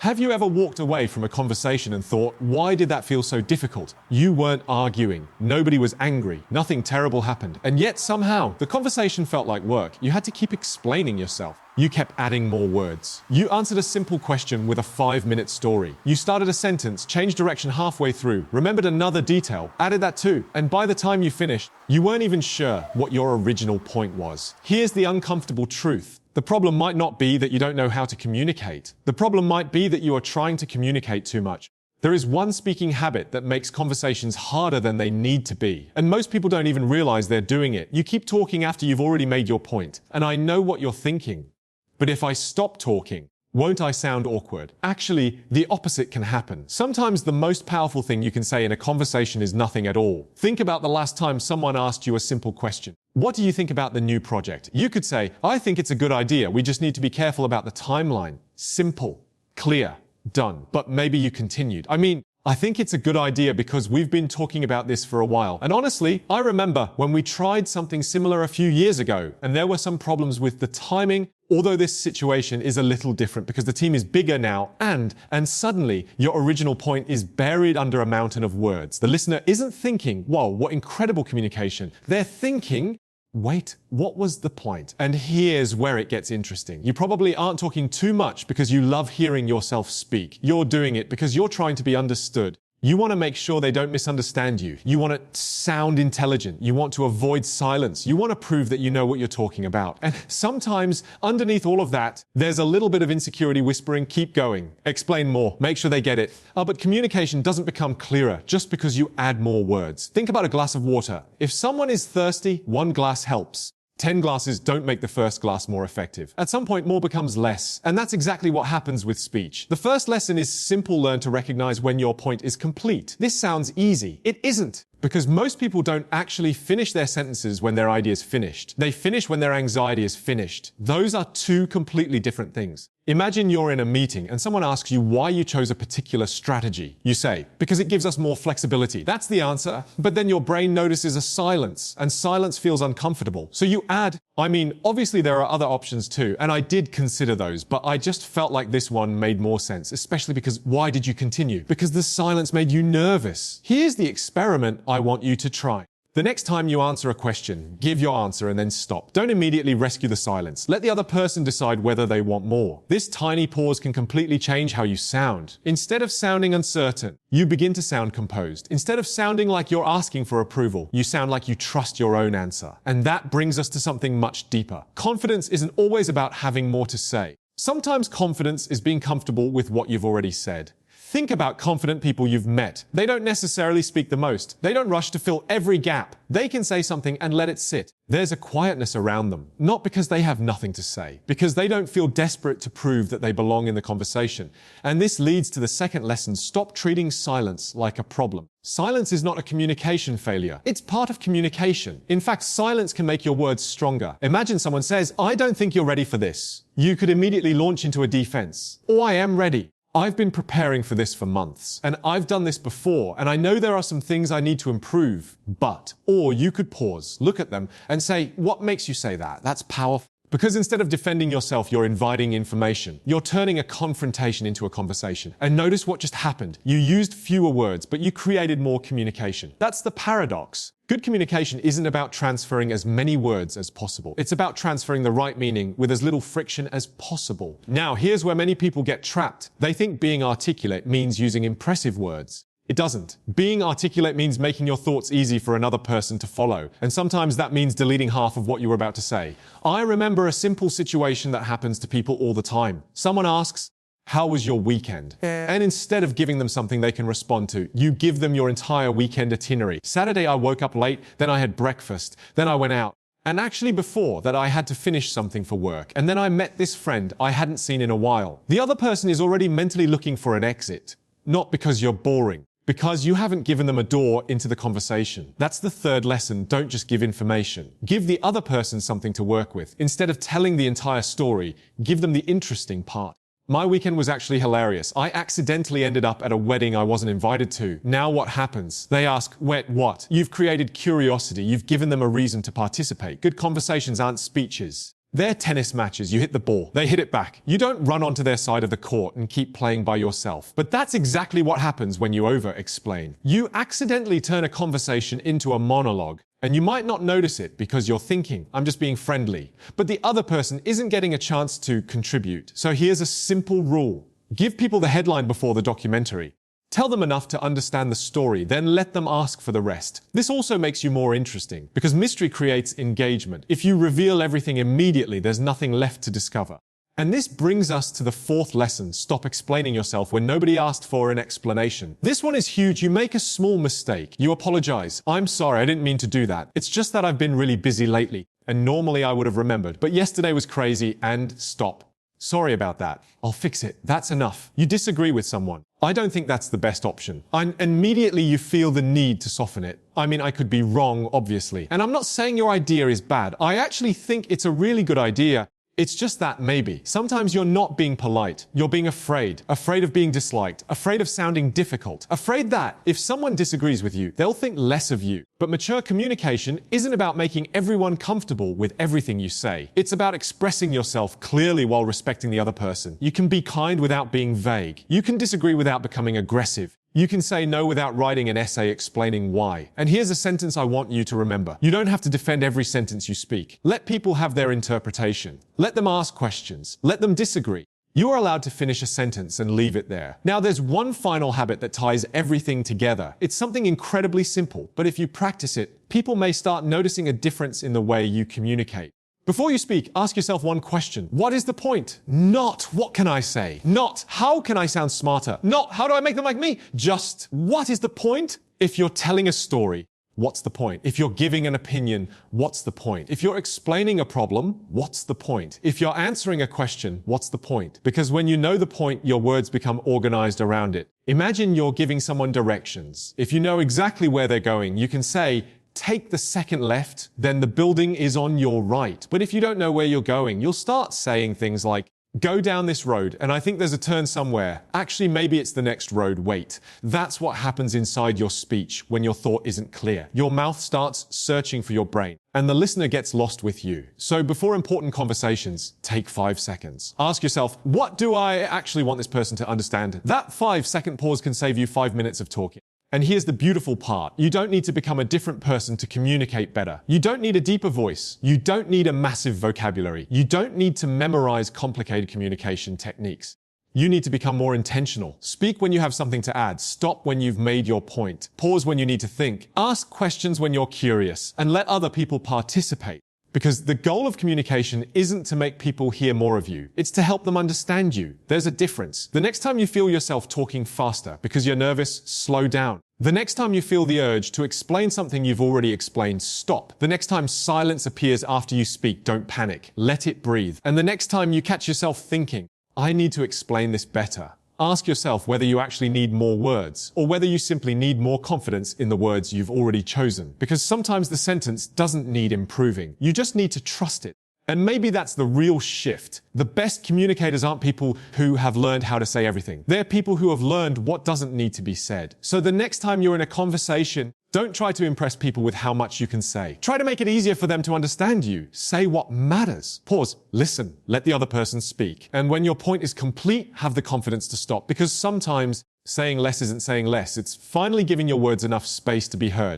Have you ever walked away from a conversation and thought, why did that feel so difficult? You weren't arguing. Nobody was angry. Nothing terrible happened. And yet somehow, the conversation felt like work. You had to keep explaining yourself. You kept adding more words. You answered a simple question with a 5-minute story. You started a sentence, changed direction halfway through, remembered another detail, added that too. And by the time you finished, you weren't even sure what your original point was. Here's the uncomfortable truth. The problem might not be that you don't know how to communicate. The problem might be that you are trying to communicate too much. There is one speaking habit that makes conversations harder than they need to be. And most people don't even realize they're doing it. You keep talking after you've already made your point. And I know what you're thinking. But if I stop talking, won't I sound awkward? Actually, the opposite can happen. Sometimes the most powerful thing you can say in a conversation is nothing at all. Think about the last time someone asked you a simple question. What do you think about the new project? You could say, I think it's a good idea. We just need to be careful about the timeline. Simple, clear, done. But maybe you continued. I think it's a good idea because we've been talking about this for a while. And honestly, I remember when we tried something similar a few years ago, and there were some problems with the timing, although this situation is a little different because the team is bigger now, and suddenly your original point is buried under a mountain of words. The listener isn't thinking, whoa, what incredible communication. They're thinking, wait, what was the point? And here's where it gets interesting. You probably aren't talking too much because you love hearing yourself speak. You're doing it because you're trying to be understood. You want to make sure they don't misunderstand you. You want to sound intelligent. You want to avoid silence. You want to prove that you know what you're talking about. And sometimes, underneath all of that, there's a little bit of insecurity whispering, keep going, explain more, make sure they get it. But communication doesn't become clearer just because you add more words. Think about a glass of water. If someone is thirsty, 1 glass helps. 10 glasses don't make the first glass more effective. At some point, more becomes less. And that's exactly what happens with speech. The first lesson is simple: learn to recognize when your point is complete. This sounds easy. It isn't. Because most people don't actually finish their sentences when their idea is finished. They finish when their anxiety is finished. Those are two completely different things. Imagine you're in a meeting and someone asks you why you chose a particular strategy. You say, because it gives us more flexibility. That's the answer. But then your brain notices a silence, and silence feels uncomfortable. So you add, obviously there are other options too, and I did consider those, but I just felt like this one made more sense, especially because why did you continue? Because the silence made you nervous. Here's the experiment I want you to try. The next time you answer a question, give your answer and then stop. Don't immediately rescue the silence. Let the other person decide whether they want more. This tiny pause can completely change how you sound. Instead of sounding uncertain, you begin to sound composed. Instead of sounding like you're asking for approval, you sound like you trust your own answer. And that brings us to something much deeper. Confidence isn't always about having more to say. Sometimes confidence is being comfortable with what you've already said. Think about confident people you've met. They don't necessarily speak the most. They don't rush to fill every gap. They can say something and let it sit. There's a quietness around them, not because they have nothing to say, because they don't feel desperate to prove that they belong in the conversation. And this leads to the second lesson: stop treating silence like a problem. Silence is not a communication failure. It's part of communication. In fact, silence can make your words stronger. Imagine someone says, I don't think you're ready for this. You could immediately launch into a defense. Oh, I am ready. I've been preparing for this for months, and I've done this before, and I know there are some things I need to improve, but, or you could pause, look at them, and say, what makes you say that? That's powerful. Because instead of defending yourself, you're inviting information. You're turning a confrontation into a conversation. And notice what just happened. You used fewer words, but you created more communication. That's the paradox. Good communication isn't about transferring as many words as possible. It's about transferring the right meaning with as little friction as possible. Now, here's where many people get trapped. They think being articulate means using impressive words. It doesn't. Being articulate means making your thoughts easy for another person to follow. And sometimes that means deleting half of what you were about to say. I remember a simple situation that happens to people all the time. Someone asks, how was your weekend? And instead of giving them something they can respond to, you give them your entire weekend itinerary. Saturday I woke up late, then I had breakfast, then I went out. And actually before that I had to finish something for work. And then I met this friend I hadn't seen in a while. The other person is already mentally looking for an exit. Not because you're boring, because you haven't given them a door into the conversation. That's the third lesson. Don't just give information. Give the other person something to work with. Instead of telling the entire story, give them the interesting part. My weekend was actually hilarious. I accidentally ended up at a wedding I wasn't invited to. Now what happens? They ask, wait, what? You've created curiosity. You've given them a reason to participate. Good conversations aren't speeches. They're tennis matches. You hit the ball, they hit it back. You don't run onto their side of the court and keep playing by yourself. But that's exactly what happens when you over-explain. You accidentally turn a conversation into a monologue. And you might not notice it because you're thinking, I'm just being friendly. But the other person isn't getting a chance to contribute. So here's a simple rule. Give people the headline before the documentary. Tell them enough to understand the story, then let them ask for the rest. This also makes you more interesting because mystery creates engagement. If you reveal everything immediately, there's nothing left to discover. And this brings us to the fourth lesson. Stop explaining yourself when nobody asked for an explanation. This one is huge. You make a small mistake. You apologize. I'm sorry, I didn't mean to do that. It's just that I've been really busy lately, and normally I would have remembered. But yesterday was crazy, and stop. Sorry about that. I'll fix it. That's enough. You disagree with someone. I don't think that's the best option. And immediately you feel the need to soften it. I mean, I could be wrong, obviously. And I'm not saying your idea is bad. I actually think it's a really good idea. It's just that maybe. Sometimes you're not being polite. You're being afraid. Afraid of being disliked. Afraid of sounding difficult. Afraid that if someone disagrees with you, they'll think less of you. But mature communication isn't about making everyone comfortable with everything you say. It's about expressing yourself clearly while respecting the other person. You can be kind without being vague. You can disagree without becoming aggressive. You can say no without writing an essay explaining why. And here's a sentence I want you to remember. You don't have to defend every sentence you speak. Let people have their interpretation. Let them ask questions. Let them disagree. You are allowed to finish a sentence and leave it there. Now, there's one final habit that ties everything together. It's something incredibly simple, but if you practice it, people may start noticing a difference in the way you communicate. Before you speak, ask yourself one question. What is the point? Not, what can I say? Not, how can I sound smarter? Not, how do I make them like me? Just, what is the point? If you're telling a story, what's the point? If you're giving an opinion, what's the point? If you're explaining a problem, what's the point? If you're answering a question, what's the point? Because when you know the point, your words become organized around it. Imagine you're giving someone directions. If you know exactly where they're going, you can say, take the second left, then the building is on your right. But if you don't know where you're going, you'll start saying things like, go down this road, and I think there's a turn somewhere. Actually, maybe it's the next road, wait. That's what happens inside your speech when your thought isn't clear. Your mouth starts searching for your brain, and the listener gets lost with you. So before important conversations, take 5 seconds. Ask yourself, what do I actually want this person to understand? That 5-second pause can save you 5 minutes of talking. And here's the beautiful part. You don't need to become a different person to communicate better. You don't need a deeper voice. You don't need a massive vocabulary. You don't need to memorize complicated communication techniques. You need to become more intentional. Speak when you have something to add. Stop when you've made your point. Pause when you need to think. Ask questions when you're curious. And let other people participate. Because the goal of communication isn't to make people hear more of you. It's to help them understand you. There's a difference. The next time you feel yourself talking faster because you're nervous, slow down. The next time you feel the urge to explain something you've already explained, stop. The next time silence appears after you speak, don't panic. Let it breathe. And the next time you catch yourself thinking, I need to explain this better, ask yourself whether you actually need more words or whether you simply need more confidence in the words you've already chosen. Because sometimes the sentence doesn't need improving. You just need to trust it. And maybe that's the real shift. The best communicators aren't people who have learned how to say everything. They're people who have learned what doesn't need to be said. So the next time you're in a conversation, don't try to impress people with how much you can say. Try to make it easier for them to understand you. Say what matters. Pause. Listen. Let the other person speak. And when your point is complete, have the confidence to stop. Because sometimes saying less isn't saying less. It's finally giving your words enough space to be heard.